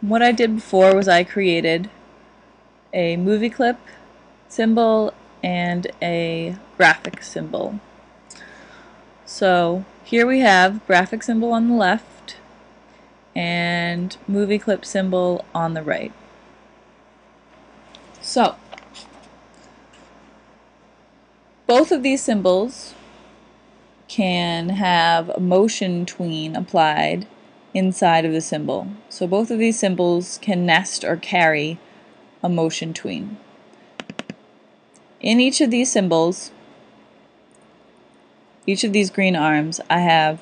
What I did before was I created a movie clip symbol and a graphic symbol. So here we have graphic symbol on the left and movie clip symbol on the right. So both of these symbols can have a motion tween applied inside of the symbol. So both of these symbols can nest or carry a motion tween. In each of these symbols, each of these green arms, I have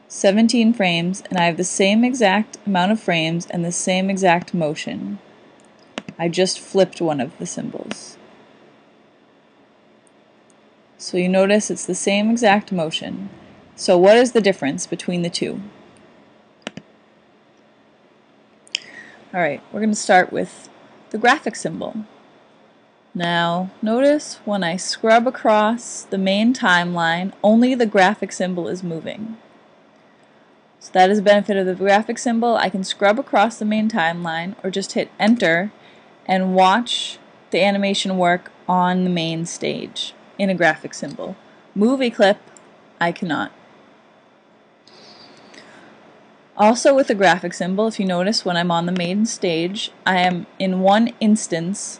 17 frames, and I have the same exact amount of frames and the same exact motion. I just flipped one of the symbols. So you notice it's the same exact motion. So what is the difference between the two? Alright, we're going to start with the graphic symbol. Now notice when I scrub across the main timeline, only the graphic symbol is moving. So that is the benefit of the graphic symbol. I can scrub across the main timeline or just hit enter and watch the animation work on the main stage in a graphic symbol. Movie clip, I cannot. Also with the graphic symbol, if you notice when I'm on the main stage, I am in one instance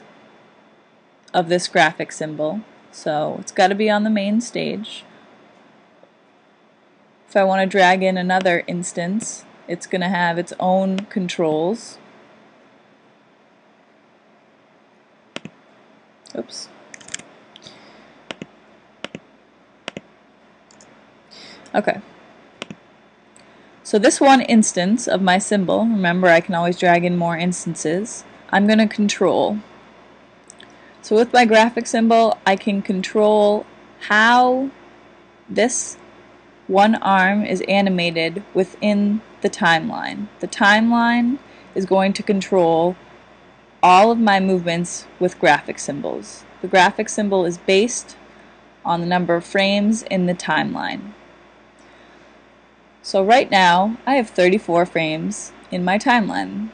of this graphic symbol. So it's got to be on the main stage. If I want to drag in another instance, it's going to have its own controls. Oops. Okay. So this one instance of my symbol, remember I can always drag in more instances, I'm going to control. So with my graphic symbol, I can control how this one arm is animated within the timeline. The timeline is going to control all of my movements with graphic symbols. The graphic symbol is based on the number of frames in the timeline. So right now I have 34 frames in my timeline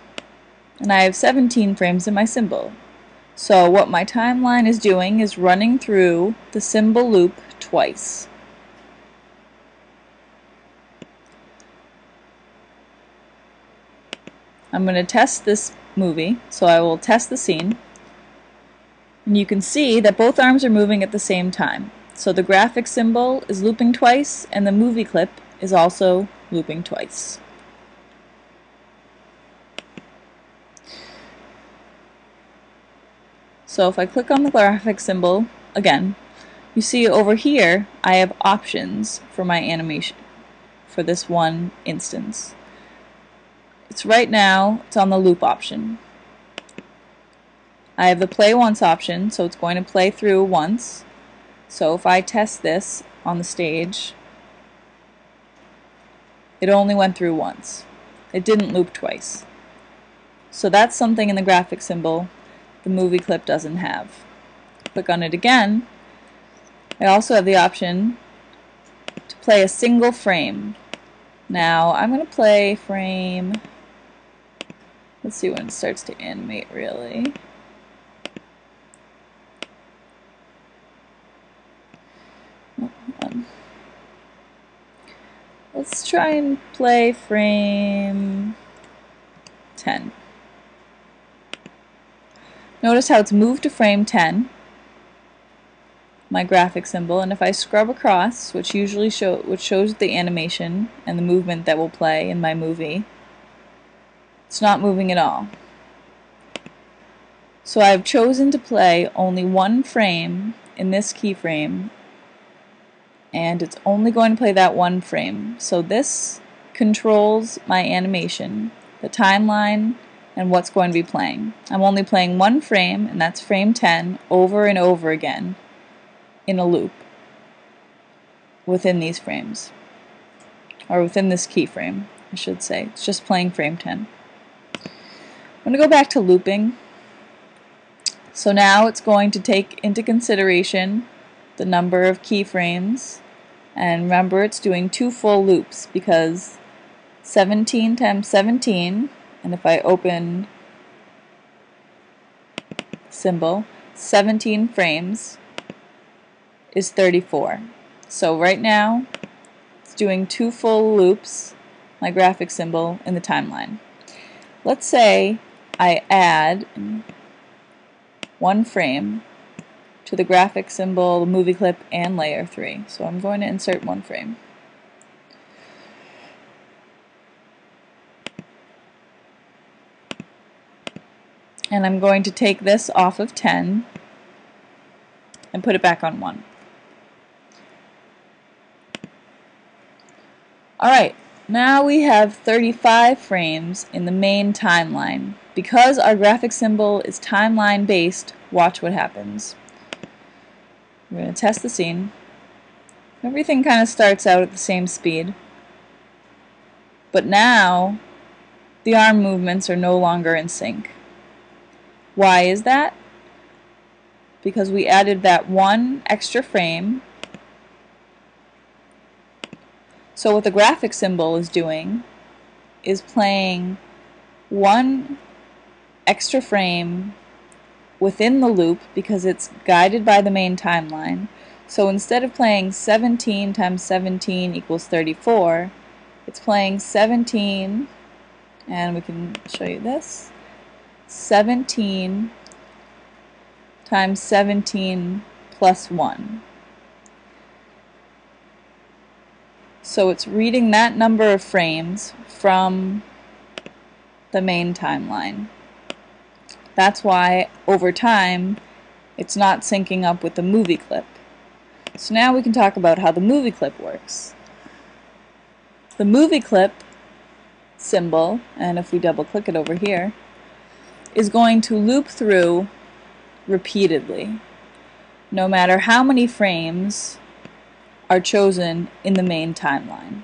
and I have 17 frames in my symbol. So what my timeline is doing is running through the symbol loop twice. I'm going to test this movie, so I will test the scene. And you can see that both arms are moving at the same time. So the graphic symbol is looping twice and the movie clip is also looping twice. So if I click on the graphic symbol again, you see over here I have options for my animation for this one instance. It's right now, it's on the loop option. I have the play once option, so it's going to play through once. So if I test this on the stage, it only went through once. It didn't loop twice. So that's something in the graphic symbol the movie clip doesn't have. Click on it again. I also have the option to play a single frame. Now I'm going to play frame, let's see when it starts to animate really. Let's try and play frame 10. Notice how it's moved to frame 10, my graphic symbol, and if I scrub across, which shows the animation and the movement that will play in my movie, it's not moving at all. So I've chosen to play only one frame in this keyframe, and it's only going to play that one frame. So this controls my animation, the timeline, and what's going to be playing. I'm only playing one frame, and that's frame 10, over and over again in a loop within these frames, or within this keyframe, I should say. It's just playing frame 10. I'm going to go back to looping. So now it's going to take into consideration the number of keyframes, and remember it's doing 2 full loops because 17 times 17, and if I open symbol, 17 frames is 34. So right now it's doing 2 full loops, my graphic symbol, in the timeline. Let's say I add 1 frame to the graphic symbol, the movie clip, and layer 3. So I'm going to insert 1 frame. And I'm going to take this off of 10 and put it back on 1. Alright, now we have 35 frames in the main timeline. Because our graphic symbol is timeline based, watch what happens. We're going to test the scene. Everything kind of starts out at the same speed. But now the arm movements are no longer in sync. Why is that? Because we added that 1 extra frame. So what the graphic symbol is doing is playing 1 extra frame within the loop because it's guided by the main timeline. So instead of playing 17 times 17 equals 34, it's playing 17, and we can show you this, 17 times 17 plus 1. So it's reading that number of frames from the main timeline. That's why over time it's not syncing up with the movie clip. So now we can talk about how the movie clip works. The movie clip symbol, and if we double click it over here, is going to loop through repeatedly, no matter how many frames are chosen in the main timeline.